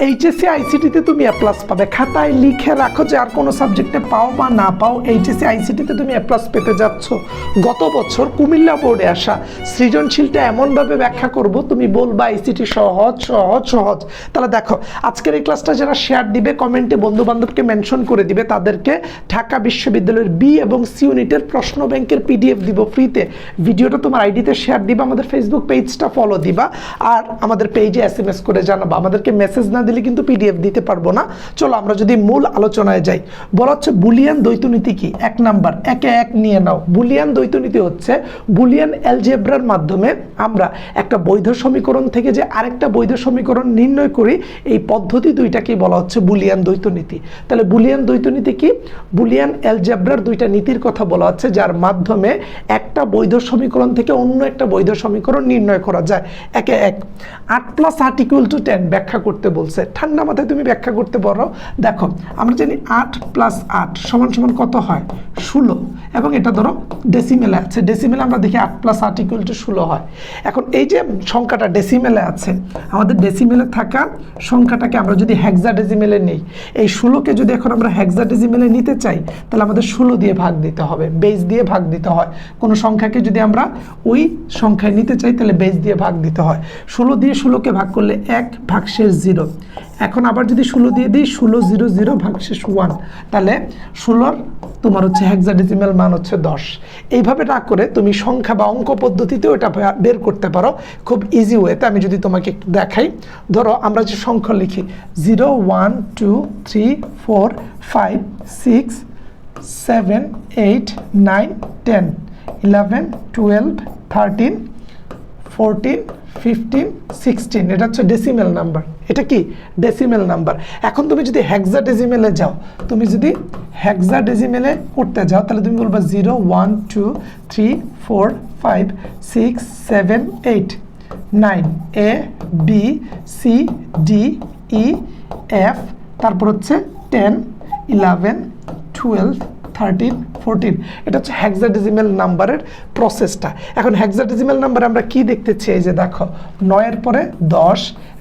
HSC আইসিটিতে তুমি এ plus পাবে। খাতায় লিখে রাখো যে আর কোনো সাবজেক্টে পাও বা না পাও, এইচএসসি আইসিটিতে তুমি এ প্লাস পেতে যাচ্ছ। গত বছর কুমিল্লা বোর্ডে আসা সৃজনশীলটা এমনভাবে ব্যাখ্যা করব তুমি বলবা আইসিটি সহজ সহজ সহজ। তাহলে দেখো আজকের এই ক্লাসটা যারা শেয়ার দিবে, কমেন্টে বন্ধু বান্ধবকে মেনশন করে দিবে, তাদেরকে ঢাকা বিশ্ববিদ্যালয়ের বি এবং সি ইউনিটের প্রশ্ন ব্যাংকের পিডিএফ দিব ফ্রিতে। ভিডিওটা তোমার আইডিতে শেয়ার দিবা, আমাদের ফেসবুক পেজটা ফলো দিবা, আর আমাদের পেজে এসএমএস করে জানাবা। আমাদেরকে মেসেজ না দিলে কিন্তু পিডিএফ দিতে পারবো না। চলো আমরা যদি মূল আলোচনায় যাই। বলা হচ্ছে বুলিয়ান দ্বৈতনীতি কি। এক নাম্বার, একে এক নিয়ে নাও। বুলিয়ান দ্বৈতনীতি হচ্ছে বুলিয়ান অ্যালজেব্রার মাধ্যমে আমরা একটা বৈধ সমীকরণ থেকে যে আরেকটা বৈধ সমীকরণ নির্ণয় করি, এই পদ্ধতি দুইটাকেই বলা হচ্ছে বুলিয়ান দ্বৈতনীতি। তাহলে বুলিয়ান দ্বৈতনীতি কি? বুলিয়ান অ্যালজেব্রার দুইটা নীতির কথা বলা হচ্ছে, যার মাধ্যমে একটা বৈধ সমীকরণ থেকে অন্য একটা বৈধ সমীকরণ নির্ণয় করা যায়। একে এক। 8 + 8 = 10 ব্যাখ্যা করতে বলছে। ঠান্ডা মাথায় তুমি ব্যাখ্যা করতে পারো। দেখো আমরা জানি 8 + 8 = কত হয়? 16। এবং এটা ধরো ডেসিমেলে আছে। ডেসিমেলে আমরা দেখি 8 + 8 = 16 হয়। এখন এই যে সংখ্যাটা ডেসিমেলে আছে, আমাদের ডেসিমেলে থাকা সংখ্যাটাকে আমরা যদি হেক্সাডেসিমেলে নেই, এই 16কে যদি এখন আমরা হেক্সাডেসিমেলে নিতে চাই, তাহলে আমাদের 16 দিয়ে ভাগ দিতে হবে, বেস দিয়ে ভাগ দিতে হয়। কোনো সংখ্যাকে যদি আমরা ওই সংখ্যায় নিতে চাই, তাহলে বেস দিয়ে ভাগ দিতে হয়। 16 দিয়ে 16কে ভাগ করলে 1 ভাগশেষ 0। এখন আবার যদি 16 দিয়ে দিই, 16 0 0 ভাগশেষ 1, তাহলে 16 তোমার হচ্ছে হেক্সাডেসিমাল মান হচ্ছে 10। এইভাবে না করে তুমি সংখ্যা বা অঙ্ক পদ্ধতিতেও এটা বের করতে পারো খুব ইজি ওয়েতে। আমি যদি তোমাকে একটু দেখাই, ধরো আমরা যে সংখ্যা লিখি 0 1 2 3 4 5 6 7 8 9 10 11 12 13 14 15 16, এটা হচ্ছে ডেসিমেল নাম্বার। এটা কি? Decimal number. এখন তুমি যদি হেক্সাডেসিমেলে যাও, তুমি যদি হেক্সাডেসিমেলে করতে যাও, তাহলে তুমি বলবা 0 1 2 3 4 5 6 7 8 9 A B C D E F, তারপর হচ্ছে 10 11 12 13 14। এটা হচ্ছে হেক্সাডেসিমাল নাম্বারের প্রসেসটা। এখন হেক্সাডেসিমাল নাম্বারে আমরা কি দেখতে চাই? যে দেখো 9 এর পরে 10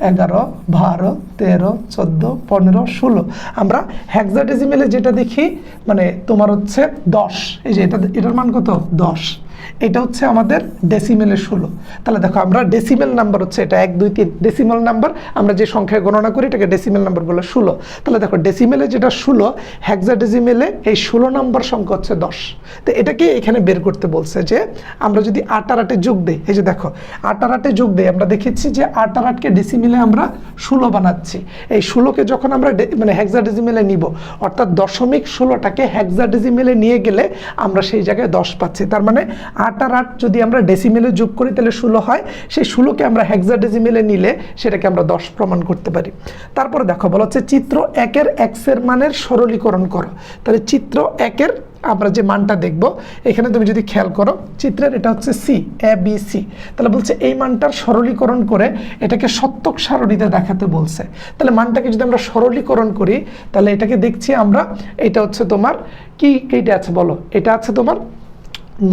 11 12 13 14 15 16। আমরা হেক্সাডেসিমালে যেটা দেখি মানে তোমার হচ্ছে 10, এই যে এটার মান কত? 10। এটা হচ্ছে আমাদের ডেসিমেলে 16। তাহলে দেখো আমরা ডেসিমেল নাম্বার হচ্ছে এটা 1 2 3 ডেসিমেল নাম্বার, আমরা যে সংখ্যায় গণনা করি এটাকে ডেসিমেল নাম্বার বলে 16। তাহলে দেখো ডেসিমেলে যেটা 16, হেক্সাডেসিমেলে এই 16 নম্বর সংখ্যা হচ্ছে 10। তো এটাকে এখানে বের করতে বলছে যে আমরা যদি 8 আর 8 যোগ দেই, এই যে দেখো 8 আর 8 যোগ দেই, আমরা দেখেছি যে 8 আর 8কে ডেসিমেলে আমরা 16 বানাচ্ছি। এই 16কে যখন আমরা মানে হেক্সাডেসিমেলে নিব, অর্থাৎ 0.16টাকে হেক্সাডেসিমেলে নিয়ে গেলে আমরা সেই জায়গায় 10 পাচ্ছি। তার মানে 8 আর 8 যদি আমরা ডেসিমেলে যোগ করি তাহলে 16 হয়। সেই 16কে আমরা হেক্সাডেসিমেলে নিলে সেটাকে আমরা 10 প্রমাণ করতে পারি। তারপরে দেখো বলা হচ্ছে চিত্র 1-এর x এর মানের সরলীকরণ করো। তাহলে চিত্র 1-এর আমরা যে মানটা দেখব, এখানে তুমি যদি খেয়াল করো চিত্রের এটা হচ্ছে সি, এ বি সি। তাহলে বলছে এই মানটার সরলীকরণ করে এটাকে সত্যক সারণীতে দেখাতে বলছে। তাহলে মানটাকে যদি আমরা সরলীকরণ করি, তাহলে এটাকে দেখছি আমরা, এটা হচ্ছে তোমার কি কেটে আছে বলো? এটা আছে তোমার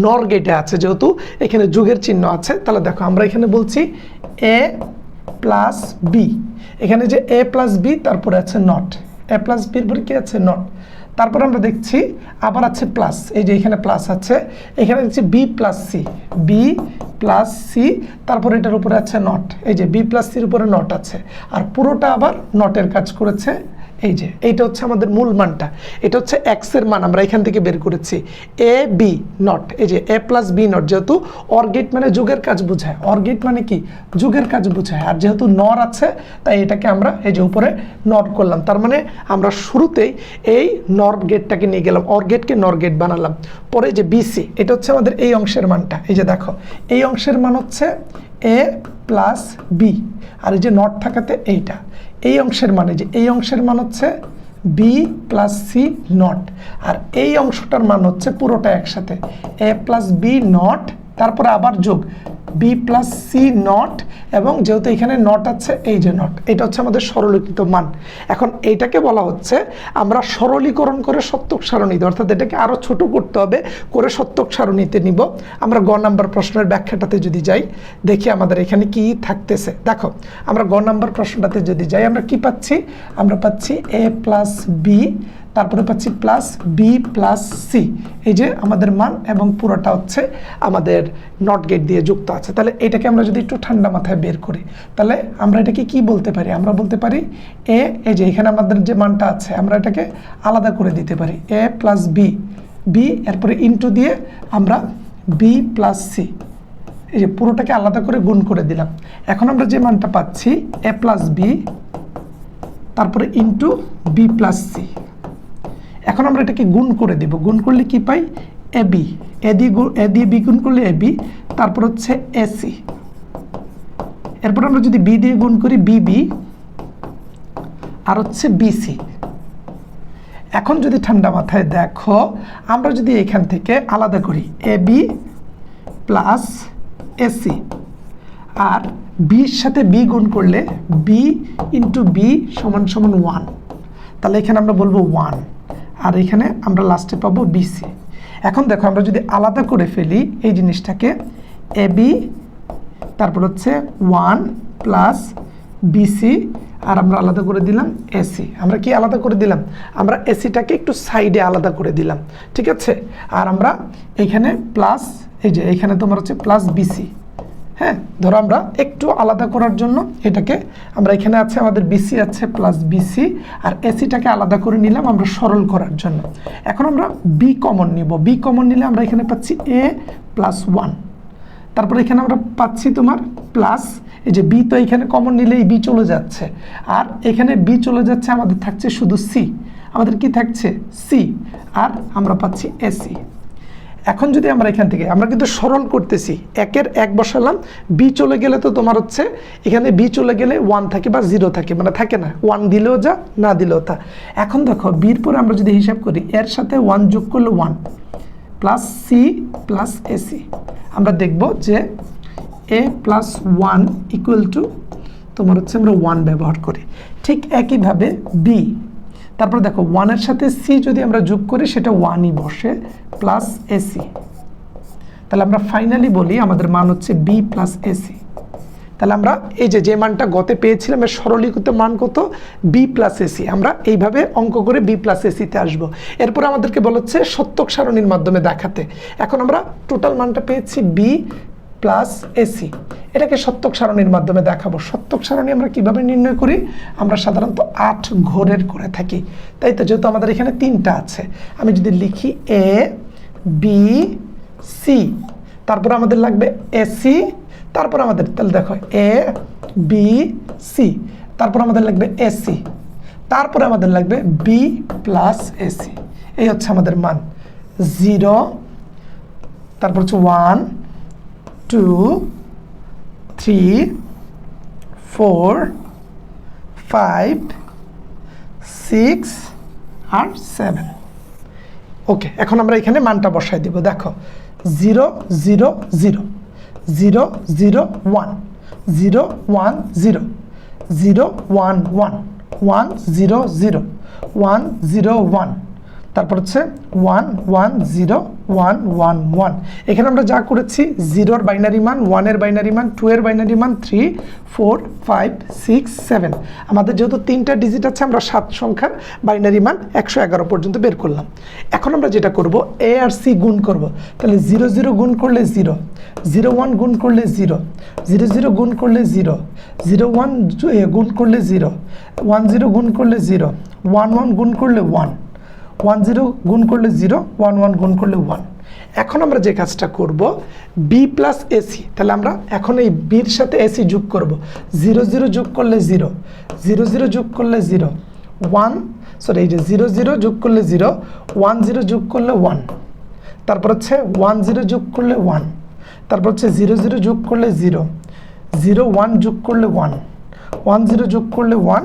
নর গেটে আছে, যেহেতু এখানে যুগের চিহ্ন আছে। তাহলে দেখো আমরা এখানে বলছি a + b, এখানে যে a + b তারপরে আছে নট, a + b এর পরে কি আছে? নট। তারপর আমরা দেখছি আবার আছে প্লাস, এই যে এখানে প্লাস আছে, এখানে দেখছি b + c, b + c, তারপর এটার উপরে আছে নট, এই যে b + c এর উপরে নট আছে, আর পুরোটা আবার নটের কাজ করেছে। এই যে এইটা হচ্ছে আমাদের মূল মানটা, এটা হচ্ছে x এর মান আমরা এখান থেকে বের করেছি a b নট। এই যে a + b নট, যেহেতু অর গেট মানে যুগের কাজ বোঝায়, অর গেট মানে কি? যুগের কাজ বোঝায়। আর যেহেতু নর আছে তাই এটাকে আমরা এই যে উপরে নট করলাম। তার মানে আমরা শুরুতেই এই নর গেটটাকে নিয়ে গেলাম, অর গেটকে নর গেট বানালাম। পরে যে bc, এটা হচ্ছে আমাদের এই অংশের মানটা। এই যে দেখো এই অংশের মান হচ্ছে a + b, আর এই যে নট থাকাতে এইটা এই অংশের মানে যে এই অংশের মান হচ্ছে b + c নট, আর এই অংশটার মান হচ্ছে পুরোটা একসাথে a + b নট, তারপরে আবার যোগ বি প্লাস সি নট, এবং যেহেতু এখানে নট আছে, এই যে নট, এটা হচ্ছে আমাদের সরলীকৃত মান। এখন এইটাকে বলা হচ্ছে আমরা সরলীকরণ করে সত্যক সারণীতে, অর্থাৎ এটাকে আরও ছোট করতে হবে, করে সত্যক সারণীতে নিব। আমরা গ নাম্বার প্রশ্নের ব্যাখ্যাটাতে যদি যাই, দেখি আমাদের এখানে কি থাকতেছে। দেখো আমরা গ নাম্বার প্রশ্নটাতে যদি যাই, আমরা কি পাচ্ছি? আমরা পাচ্ছি এ প্লাস বি, তারপরে পাচ্ছি প্লাস বি প্লাস সি, এই যে আমাদের মান, এবং পুরোটা হচ্ছে আমাদের নট গেট দিয়ে যুক্ত আছে। তাহলে এটাকে আমরা যদি একটু ঠান্ডা মাথায় বের করি, তাহলে আমরা এটাকে কি বলতে পারি? আমরা বলতে পারি এ, এই যে এখানে আমাদের যে মানটা আছে, আমরা এটাকে আলাদা করে দিতে পারি, এ প্লাস বি, বি এরপরে ইন্টু দিয়ে আমরা বি প্লাস সি, এই যে পুরোটাকে আলাদা করে গুণ করে দিলাম। এখন আমরা যে মানটা পাচ্ছি এ প্লাস বি, তারপরে ইন্টু বি প্লাস সি। এখন আমরা এটাকে গুণ করে দেব, গুণ করলে কি পাই? এ বি, এ দিয়ে বি গুণ করলে এ বি, তারপর হচ্ছে এ সি। এরপর আমরা যদি বি দিয়ে গুণ করি বি বি, আর হচ্ছে বি সি। এখন যদি ঠান্ডা মাথায় দেখো, আমরা যদি এখান থেকে আলাদা করি A B plus A C, আর বির সাথে বি গুণ করলে বি ইন্টু বি সমান সমান 1, তাহলে এখানে আমরা বলবো 1, আর এখানে আমরা লাস্টে পাবো বিসি। এখন দেখো আমরা যদি আলাদা করে ফেলি এই জিনিসটাকে, এ বি তারপর হচ্ছে 1 প্লাস বিসি, আর আমরা আলাদা করে দিলাম এসি। আমরা কি আলাদা করে দিলাম? আমরা এসিটাকে একটু সাইডে আলাদা করে দিলাম, ঠিক আছে। আর আমরা এখানে প্লাস, এই যে এখানে তোমার হচ্ছে প্লাস বিসি, হ্যাঁ, ধরো আমরা একটু আলাদা করার জন্য এটাকে আমরা, এখানে আছে আমাদের বিসি আছে প্লাস বিসি, আর এসিটাকে আলাদা করে নিলাম আমরা সরল করার জন্য। এখন আমরা বি কমন নিব, বি কমন নিলে আমরা এখানে পাচ্ছি এ প্লাস 1, তারপরে এখানে আমরা পাচ্ছি তোমার প্লাস, এই যে বি তো এখানে কমন নিলে এই বি চলে যাচ্ছে, আর এখানে বি চলে যাচ্ছে, আমাদের থাকছে শুধু সি, আমাদের কি থাকছে? সি, আর আমরা পাচ্ছি এসি। এখন যদি আমরা এখান থেকে, আমরা কিন্তু সরল করতেছি, একের এক বসালাম, বি চলে গেলে তো তোমার হচ্ছে এখানে বি চলে গেলে 1 থাকে বা 0 থাকে, মানে থাকে না, 1 দিলেও যা, না দিলেও তা। এখন দেখো বির পরে আমরা যদি হিসাব করি, এর সাথে 1 যোগ করলে 1 প্লাস সি প্লাস এসি, আমরা দেখব যে এ প্লাস 1 ইকুয়াল টু তোমার হচ্ছে আমরা 1 ব্যবহার করি। ঠিক একইভাবে বি, তারপর দেখো 1-এর সাথে সি যদি আমরা যোগ করি সেটা 1ই বসে, প্লাস এসি। তাহলে আমরা ফাইনালি বলি আমাদের মান হচ্ছে বি প্লাস এসি। তাহলে আমরা এই যে মানটা গতে পেয়েছিলাম, এর সরলীকৃত মান কত? B plus AC. আমরা এইভাবে অঙ্ক করে বি প্লাস এসিতে আসবো। এরপর আমাদেরকে বলা হচ্ছে সত্যক সারণীর মাধ্যমে দেখাতে। এখন আমরা টোটাল মানটা পেয়েছি বি প্লাস এসি, এটাকে সত্যক সারণীর মাধ্যমে দেখাবো। সত্যক সারণী আমরা কিভাবে নির্ণয় করি? আমরা সাধারণত 8 ঘরের করে থাকি, তাই তো, যেহেতু আমাদের এখানে 3টা আছে। আমি যদি লিখি এ বি সি, তারপর আমাদের লাগবে এসি, তারপর আমাদের, তাহলে দেখো এ বি সি, তারপর আমাদের লাগবে এসি, তারপরে আমাদের লাগবে বি প্লাস এসি। এই হচ্ছে আমাদের মান 0, তারপর হচ্ছে 1 2 3 4 5 6 আর 7। ওকে, এখন আমরা এখানে মানটা বসাই দিব। দেখো 0 0 0 0 0 1 0 1 0 0 1 1 1 0 0 1 0 1, তারপর হচ্ছে 1 1 0 1 1 1। এখানে আমরা যা করেছি 0-এর বাইনারি মান, 1-এর বাইনারি মান, 2-এর বাইনারি মান, 3 4 5 6 7। আমাদের যেহেতু 3টা ডিজিট আছে, আমরা 7 সংখ্যার বাইনারি মান 111 পর্যন্ত বের করলাম। এখন আমরা যেটা করব, এ আর সি গুণ করব। তাহলে 0 0 গুণ করলে 0, 0 1 গুণ করলে 0, 0 0 গুণ করলে 0, 0 1 গুণ করলে 0, 1 0 গুণ করলে 0, 1 1 গুণ করলে 1, 1 0 গুণ করলে 0, 1 1 গুণ করলে 1। এখন আমরা যে কাজটা করব, বি প্লাস এসি, তাহলে আমরা এখন এই বির সাথে এসি যোগ করব। 0 0 যোগ করলে 0, 0 0 যোগ করলে 0, 1 সরি এই যে 0 0 যোগ করলে 0, 1 0 যোগ করলে 1, তারপর হচ্ছে 1 0 যোগ করলে 1, তারপর হচ্ছে 0 0 যোগ করলে 0, 0 1 যোগ করলে 1, 1 0 যোগ করলে 1,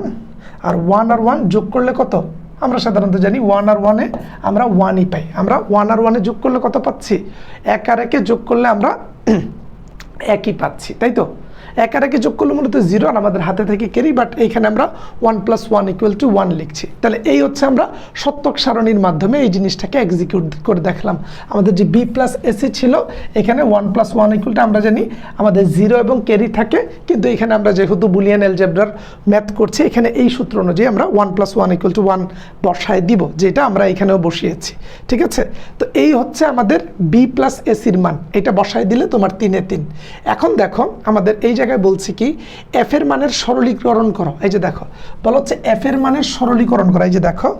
আর 1 আর 1 যোগ করলে কত? আমরা সাধারণত জানি 1 আর 1-এ আমরা 1ই পাই। আমরা 1 আর 1-এ যোগ করলে কত পাচ্ছি? 1 আর 1-এ যোগ করলে আমরা একই পাচ্ছি, তাই তো? এক আর একে যোগ করলে মূলত 0 আর আমাদের হাতে থেকে ক্যারি, বাট এইখানে আমরা 1 + 1 = 1 লিখছি। তাহলে এই হচ্ছে আমরা সত্যক সারণীর মাধ্যমে এই জিনিসটাকে এক্সিকিউট করে দেখলাম। আমাদের যে b + ac ছিল, এখানে 1 + 1 = আমরা জানি আমাদের 0 এবং ক্যারি থাকে, কিন্তু এখানে আমরা যেহেতু বুলিয়ান অ্যালজেব্রার ম্যাথ করছি, এখানে এই সূত্র অনুযায়ী আমরা 1 + 1 = 1 বসায় দিব, যেটা আমরা এখানেও বসিয়েছি। ঠিক আছে? তো এই হচ্ছে আমাদের b + ac এর মান, এটা বসায় দিলে তোমার 3 এ 3। এখন দেখো আমাদের এই জায়গায় বলছি কি f এর মানের সরলীকরণ করো। এই যে দেখো বলা হচ্ছে f এর মানের সরলীকরণ করো। এই যে দেখো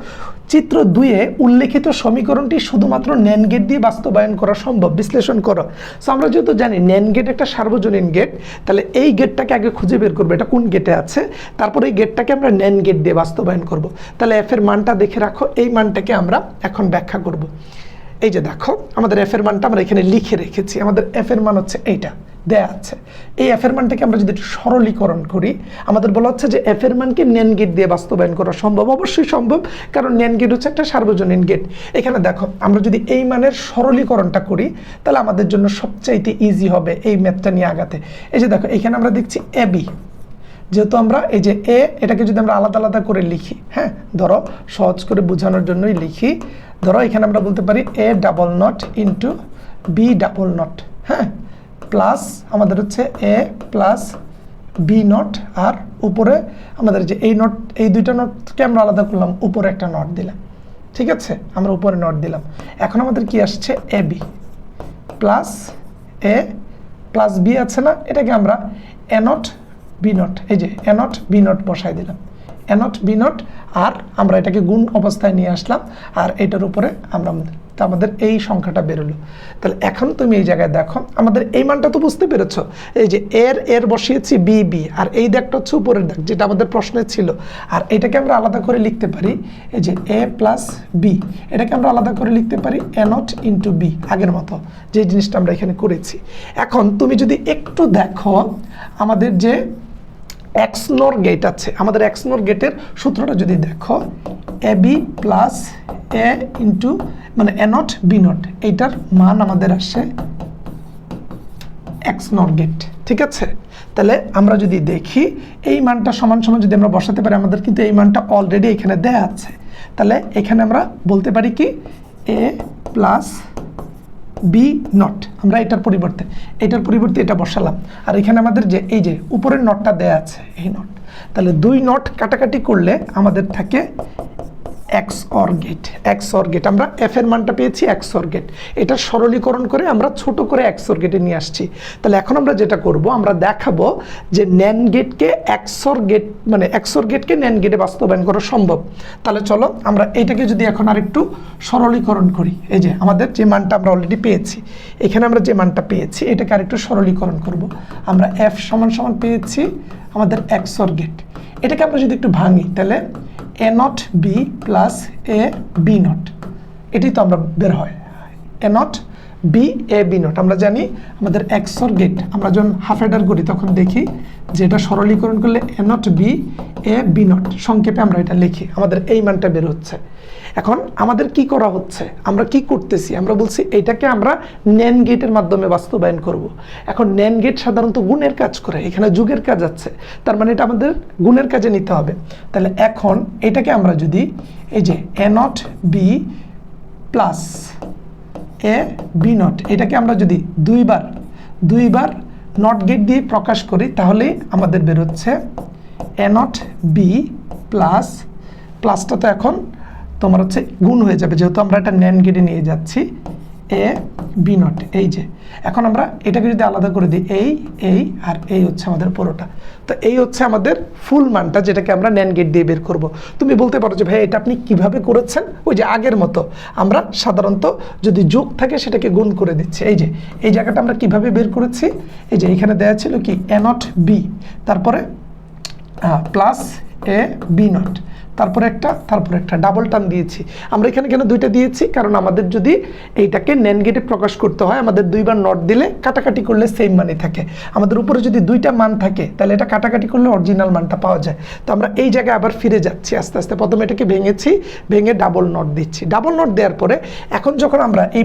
চিত্র 2 এ উল্লেখিত সমীকরণটি শুধুমাত্র NAND গেট দিয়ে বাস্তবায়ন করা সম্ভব, বিশ্লেষণ করো। সো আমরা যেহেতু জানি NAND গেট একটা সার্বজনীন গেট, তাহলে এই গেটটাকে আগে খুঁজে বের করবো এটা কোন গেটে আছে, তারপরে এই গেটটাকে আমরা NAND গেট দিয়ে বাস্তবায়ন করব। তাহলে f এর মানটা দেখে রাখো, এই মানটাকে আমরা এখন ব্যাখ্যা করব। এই যে দেখো আমাদের f এর মানটা আমরা এখানে লিখে রেখেছি। আমাদের f এর মান হচ্ছে এইটা দেয়া আছে। এই f এর মানটাকে আমরা যদি একটু সরলীকরণ করি, আমাদের বলা হচ্ছে যে f এর মানকে NAND গেট দিয়ে বাস্তবায়ন করা সম্ভব। অবশ্যই সম্ভব, কারণ NAND গেট হচ্ছে একটা সার্বজনীন গেট। এখানে দেখো আমরা যদি এই মানের সরলীকরণটা করি, তাহলে আমাদের জন্য সবচাইতে ইজি হবে এই ম্যাথটা নিয়ে আগাতে। এই যে দেখো এখানে আমরা দেখছি ab, যেহেতু আমরা এই যে a এটাকে যদি আমরা আলাদা আলাদা করে লিখি, হ্যাঁ ধরো সহজ করে বোঝানোর জন্যই লিখি, ধরো এখানে আমরা বলতে পারি a double not into b double not, হ্যাঁ প্লাস আমাদের হচ্ছে a প্লাস b নট, আর উপরে আমাদের যে এই নট, এই দুইটা নটকে আমরা আলাদা করলাম, উপরে একটা নট দিলাম। ঠিক আছে, আমরা উপরে নট দিলাম। এখন আমাদের কি আসছে ab plus a plus b আছে না, এটাকে আমরা a নট b নট, এই যে a নট b নট বসাই দিলাম, a নট b নট, আর আমরা এটাকে গুণ অবস্থায় নিয়ে আসলাম, আর এটার উপরে আমরা আমাদের এই সংখ্যাটা বেরোলো। তাহলে এখন তুমি এই জায়গায় দেখো আমাদের এই মানটা তো বুঝতে পেরেছো, এই যে এর বসিয়েছি বি বি, আর এই দাগটা হচ্ছে উপরের দাগ যেটা আমাদের প্রশ্নে ছিল, আর এটাকে আমরা আলাদা করে লিখতে পারি এই যে a প্লাস বি, এটাকে আমরা আলাদা করে লিখতে পারি a নট ইন্টু বি, আগের মতো যে জিনিসটা আমরা এখানে করেছি। এখন তুমি যদি একটু দেখো আমাদের যে XNOR গেট আছে, আমাদের XNOR গেটের সূত্রটা যদি দেখো ab প্লাস a ইন্টু মানে a নট b নট, এইটার মান আমাদের আসে XNOR গেট। ঠিক আছে, তাহলে আমরা যদি দেখি এই মানটা সমান সমান যদি আমরা বসাতে পারি, আমাদের কিন্তু এই মানটা অলরেডি এখানে দেয়া আছে। তাহলে এখানে আমরা বলতে পারি কি a প্লাস বি নট, আমরা এটার পরিবর্তে এটা বসালাম, আর এখানে আমাদের যে এই যে উপরের নটটা দেয়া আছে এই নট, তাহলে দুই নট কাটাকাটি করলে আমাদের থাকে XOR গেট। আমরা f এর মানটা পেয়েছি XOR গেট, এটা সরলীকরণ করে আমরা ছোট করে XOR গেটে নিয়ে আসছি। তাহলে এখন আমরা যেটা করব, আমরা দেখাবো যে NAND গেটকে XOR গেটকে NAND গেটে বাস্তবায়ন করা সম্ভব। তাহলে চলো আমরা এটাকে যদি এখন আরেকটু সরলীকরণ করি, এই যে আমাদের যে মানটা আমরা অলরেডি পেয়েছি, এখানে আমরা যে মানটা পেয়েছি এটাকে আরেকটু সরলীকরণ করব। আমরা f সমান সমান পেয়েছি আমাদের XOR গেট, এটাকে আমরা যদি একটু ভাঙি তাহলে a not b plus a b not, এটাই তো আমরা বের হয় a not b a b not. আমরা জানি আমাদের XOR গেট আমরা যখন হাফ অ্যাডার করি তখন দেখি যে এটা সরলীকরণ করলে a not b a b not, সংক্ষেপে আমরা এটা লিখি, আমাদের এই মানটা বের হচ্ছে। এখন আমাদের কি করা হচ্ছে, আমরা কি করতেছি, আমরা বলছি এটাকে আমরা NAND গেটের মাধ্যমে বাস্তবায়ন করব। এখন NAND গেট সাধারণত গুণের কাজ করে, এখানে যোগের কাজ আছে, তার মানে এটা আমাদের গুণের কাজে নিতে হবে। তাহলে এখন এটাকে আমরা যদি এই যে a not b plus a b not, এটাকে আমরা যদি দুইবার নট গেট দিয়ে প্রকাশ করি, তাহলে আমাদের বেরোচ্ছে a নট b প্লাস, প্লাসটা তো এখন তোমার হচ্ছে গুণ হয়ে যাবে যেহেতু আমরা এটা NAND গেটে নিয়ে যাচ্ছি a b নট। এই যে এখন আমরা এটাকে যদি আলাদা করে দিই এই আর এই হচ্ছে আমাদের পুরোটা, তো এই হচ্ছে আমাদের ফুল মানটা যেটাকে আমরা NAND গেট দিয়ে বের করব। তুমি বলতে পারো যে ভাই এটা আপনি কিভাবে করেছেন, ওই যে আগের মতো আমরা সাধারণত যদি যোগ থাকে সেটাকে গুণ করে দিচ্ছি। এই যে এই জায়গাটা আমরা কিভাবে বের করেছি, এই যে এখানে দেওয়া ছিল কি a নট b, তারপরে প্লাস a b নট তারপর একটা ডাবল টার্ম দিয়েছি। আমরা এখানে কেন দুইটা দিয়েছি, কারণ আমাদের যদি এইটাকে NAND গেটে প্রকাশ করতে হয় আমাদের দুইবার নট দিলে কাটাকাটি করলে সেম মানই থাকে। আমাদের উপরে যদি দুইটা মান থাকে তাহলে এটা কাটাকাটি করলে অরিজিনাল মানটা পাওয়া যায়। তো আমরা এই জায়গায় আবার ফিরে যাচ্ছি আস্তে আস্তে। প্রথমে এটাকে ভেঙে ডাবল নট দিচ্ছি। ডাবল নট দেওয়ার পরে এখন যখন আমরা এই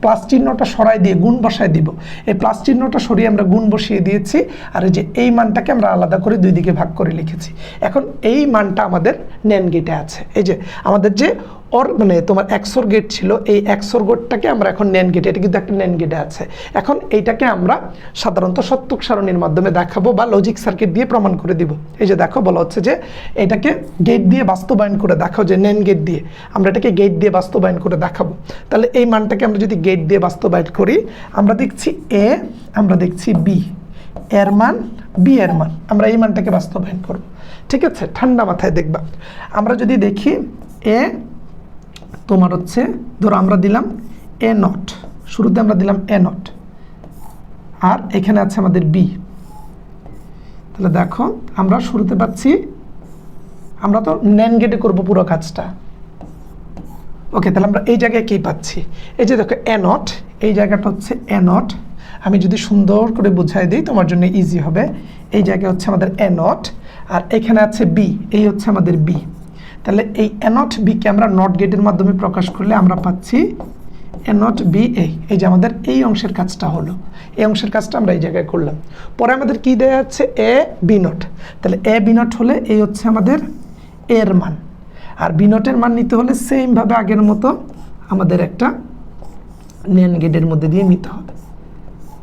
প্লাস চিহ্নটা সরাই দিয়ে গুণ বসায় দিব, এই প্লাস চিহ্নটা সরিয়ে আমরা গুণ বসিয়ে দিয়েছি, আর এই যে এই মানটাকে আমরা আলাদা করে দুই দিকে ভাগ করে লিখেছি। এখন এই মানটা আমাদের NAND গেটে আছে। এই যে আমাদের যে মানে তোমার XOR গেট ছিল, এই XOR গেটটাকে আমরা এখন NAND গেটে, এটা কিন্তু একটা NAND গেটে আছে। এখন এইটাকে আমরা সাধারণত সত্যক সারণীর মাধ্যমে দেখাবো বা লজিক সার্কিট দিয়ে প্রমাণ করে দিব। এই যে দেখো বলা হচ্ছে যে এটাকে গেট দিয়ে বাস্তবায়ন করে দেখাও, যে NAND গেট দিয়ে আমরা এটাকে গেট দিয়ে বাস্তবায়ন করে দেখাবো। তাহলে এই মানটাকে আমরা যদি গেট দিয়ে বাস্তবায়ন করি, আমরা দেখছি A, আমরা দেখছি B এর মান, B এর মান, আমরা এই মানটাকে বাস্তবায়ন করব। ঠিক আছে, ঠান্ডা মাথায় দেখবা। আমরা যদি দেখি A তোমার হচ্ছে, ধরো আমরা দিলাম A নট, শুরুতে আমরা দিলাম A নট, আর এখানে আছে আমাদের B। তাহলে দেখো আমরা শুরুতে পাচ্ছি, আমরা তো NAND গেটে করবো পুরো কাজটা। ওকে, তাহলে আমরা এই জায়গায় কি পাচ্ছি, এই যে দেখো A নট, এই জায়গাটা হচ্ছে A নট। আমি যদি সুন্দর করে বুঝাই দিই তোমার জন্য ইজি হবে। এই জায়গায় হচ্ছে আমাদের A নট, আর এখানে আছে B, এই হচ্ছে আমাদের B। তাহলে এই A নট B কে আমরা নট গেটের মাধ্যমে প্রকাশ করলে আমরা পাচ্ছি A নট B A। এই যে আমাদের এই অংশের কাজটা হলো, এই অংশের কাজটা আমরা এই জায়গায় করলাম। পরে আমাদের কি দেয়া আছে, A B নট। তাহলে A B নট হলে এই হচ্ছে আমাদের এর মান, আর B নটের মান নিতে হলে সেমভাবে আগের মতো আমাদের একটা NAND গেটের মধ্যে দিয়ে নিতে হবে।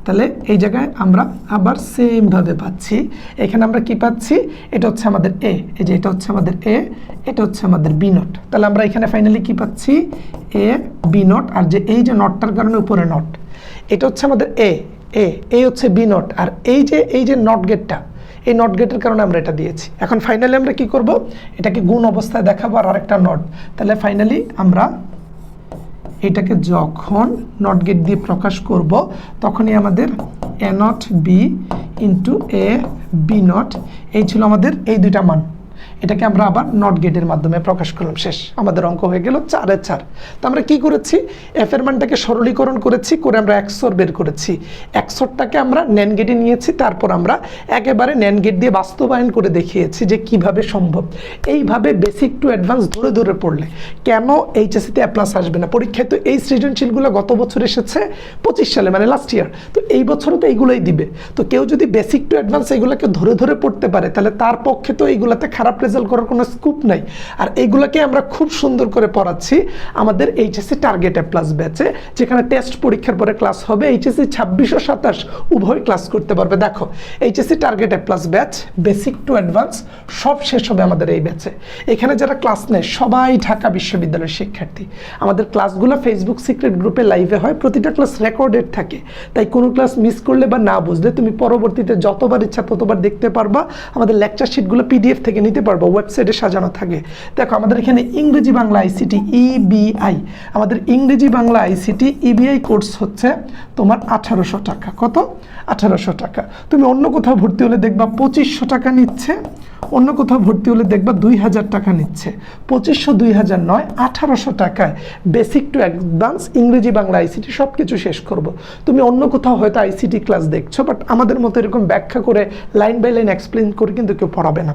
তাহলে এই জায়গায় আমরা আবার সেমভাবে পাচ্ছি। এখানে আমরা কি পাচ্ছি, এটা হচ্ছে আমাদের A, এই যে এটা হচ্ছে আমাদের A, এটা হচ্ছে আমাদের B নট। তাহলে আমরা এখানে ফাইনালি কি পাচ্ছি, A B নট, আর যে এই যে নটটার কারণে উপরে নট, এটা হচ্ছে আমাদের A, এই হচ্ছে B নট, আর এই যে নট গেটটা, এই নট গেটের কারণে আমরা এটা দিয়েছি। এখন ফাইনালি আমরা কি করব, এটাকে গুণ অবস্থায় দেখাবো আর আরেকটা নট। তাহলে ফাইনালি আমরা এটাকে যখন নট গেট দিয়ে প্রকাশ করব তখনই আমাদের A not B into A B not, এই ছিল আমাদের এই দুইটা মান। এটাকে আমরা আবার নট গেটের মাধ্যমে প্রকাশ করলাম, শেষ, আমাদের অঙ্ক হয়ে গেল 4 এর 4। তো আমরা কি করেছি, F এর মানটাকে সরলীকরণ করেছি, করে আমরা XOR বের করেছি। XORটাকে আমরা NAND গেটে নিয়েছি, তারপর আমরা একেবারে NAND গেট দিয়ে বাস্তবায়ন করে দেখিয়েছি যে কিভাবে সম্ভব। এইভাবে বেসিক টু অ্যাডভান্স ধরে ধরে পড়লে কেন HSC তে A+ আসবে না। পরীক্ষায় তো এই সৃজনশীলগুলো গত বছর এসেছে 25 সালে, মানে লাস্ট ইয়ার, তো এই বছরও তো এইগুলোই দিবে। তো কেউ যদি বেসিক টু অ্যাডভান্স এইগুলোকে ধরে ধরে পড়তে পারে তাহলে তার পক্ষে তো এইগুলাতে খারাপ রেজাল্ট করার কোনো স্কোপ নাই। আর এইগুলোকে আমরা খুব সুন্দর করে পড়াচ্ছি আমাদের HSC টার্গেট A+ ব্যাচে, যেখানে টেস্ট পরীক্ষার পরে ক্লাস হবে। HSC 26 ও 27 উভয় ক্লাস করতে পারবে। দেখো HSC target A+ batch, basic to advance সব শেষ হবে আমাদের এই ব্যাচে। এখানে যারা ক্লাস নেয় সবাই ঢাকা বিশ্ববিদ্যালয়ের শিক্ষার্থী। আমাদের ক্লাসগুলো ফেসবুক সিক্রেট গ্রুপে লাইভে হয়, প্রতিটা ক্লাস রেকর্ডেড থাকে, তাই কোনো ক্লাস মিস করলে বা না বুঝলে তুমি পরবর্তীতে যতবার ইচ্ছা ততবার দেখতে পারবা। আমাদের লেকচার শিটগুলো PDF থেকে নিতে পারবা, ওয়েবসাইটে সাজানো থাকে। দেখো আমাদের এখানে ইংরেজি বাংলা ICT EBI, আমাদের ইংরেজি বাংলা ICT EBI কোর্স হচ্ছে তোমার 1800 টাকা। কত? 1800 টাকা। তুমি অন্য কোথাও ভর্তি হলে দেখবা 2500 টাকা নিচ্ছে, অন্য কোথাও ভর্তি হলে দেখবা 2000 টাকা নিচ্ছে। 2500 2000 নয়, 1800 টাকায় বেসিক টু অ্যাডভান্স ইংরেজি বাংলা ICT সব কিছু শেষ করব। তুমি অন্য কোথাও হয়তো ICT ক্লাস দেখছো, বাট আমাদের মতো এরকম ব্যাখ্যা করে লাইন বাই লাইন এক্সপ্লেন করে কিন্তু কেউ পড়াবে না।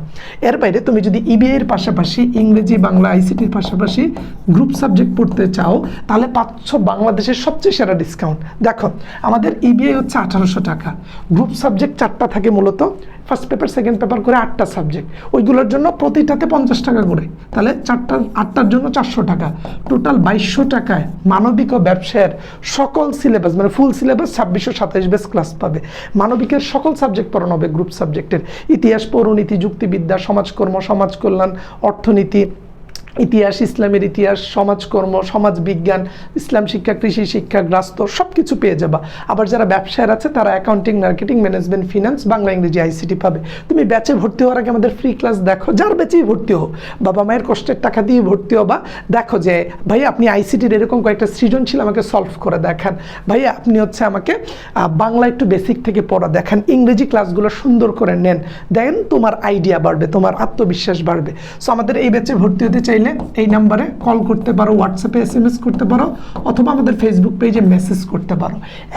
এর বাইরে তুমি যদি EBI এর পাশাপাশি ইংরেজি বাংলা ICTর পাশাপাশি গ্রুপ সাবজেক্ট পড়তে চাও তাহলে পাচ্ছ বাংলাদেশের সবচেয়ে সেরা ডিসকাউন্ট। দেখো আমাদের EBI হচ্ছে 1800 টাকা, গ্রুপ সাবজেক্ট 4টা থাকে মূলত, ফার্স্ট পেপার সেকেন্ড পেপার করে 8টা সাবজেক্ট, ওইগুলোর জন্য প্রতিটাতে 50 টাকা করে, তাহলে 8টার জন্য 400 টাকা, টোটাল 2200 টাকায় মানবিক ও ব্যবসায়ের সকল সিলেবাস, মানে ফুল সিলেবাস 2627 বেস ক্লাস পাবে। মানবিকের সকল সাবজেক্ট পড়ানো হবে, গ্রুপ সাবজেক্টের ইতিহাস, পৌরনীতি, যুক্তিবিদ্যা, সমাজকর্ম, সমাজ কল্যাণ, অর্থনীতি, ইতিহাস, ইসলামের ইতিহাস, সমাজকর্ম, সমাজবিজ্ঞান, ইসলাম শিক্ষা, কৃষি শিক্ষা, গ্রাস্ত সব কিছু পেয়ে যাবা। আবার যারা ব্যবসায়ীর আছে তারা accounting, marketing, management, finance, Bangla, ইংরেজি, আইসিটি পাবে। তুমি ব্যাচে ভর্তি হওয়ার আগে আমাদের ফ্রি ক্লাস দেখো, যার ব্যাচেই ভর্তি হো, বাবা মায়ের কষ্টের টাকা দিয়ে ভর্তি হবা, দেখো যে ভাই আপনি আইসিটির এরকম কয়েকটা সৃজনশীল আমাকে সলভ করে দেখান, ভাইয়া আপনি হচ্ছে আমাকে বাংলা একটু বেসিক থেকে পড়া দেখান, ইংরেজি ক্লাসগুলো সুন্দর করে নেন, দেন তোমার আইডিয়া বাড়বে, তোমার আত্মবিশ্বাস বাড়বে। সো আমাদের এই ব্যাচে ভর্তি হতে চাইলে এই নাম্বারে কল করতে পারো, হোয়াটসঅ্যাপে SMS করতে পারো, অথবা আমাদের ফেসবুক পেজে মেসেজ করতে পারো।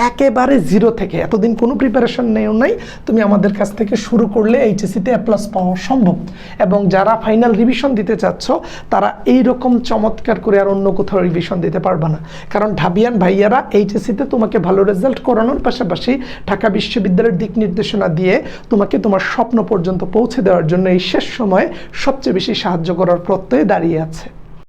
একেবারে জিরো থেকে, এতদিন কোনো প্রিপারেশন নেও নাই, তুমি আমাদের কাছ থেকে শুরু করলে এইচএসসিতে A+ পাওয়া সম্ভব। এবং যারা ফাইনাল রিভিশন দিতে চাচ্ছ তারা এইরকম চমৎকার করে আর অন্য কোথাও রিভিশন দিতে পারবে না, কারণ ঢাবিয়ান ভাইয়ারা এইচএসসিতে তোমাকে ভালো রেজাল্ট করানোর পাশাপাশি ঢাকা বিশ্ববিদ্যালয়ের দিক নির্দেশনা দিয়ে তোমাকে তোমার স্বপ্ন পর্যন্ত পৌঁছে দেওয়ার জন্য এই শেষ সময়ে সবচেয়ে বেশি সাহায্য করার প্রত্যয়ে দাঁড়িয়ে আছে।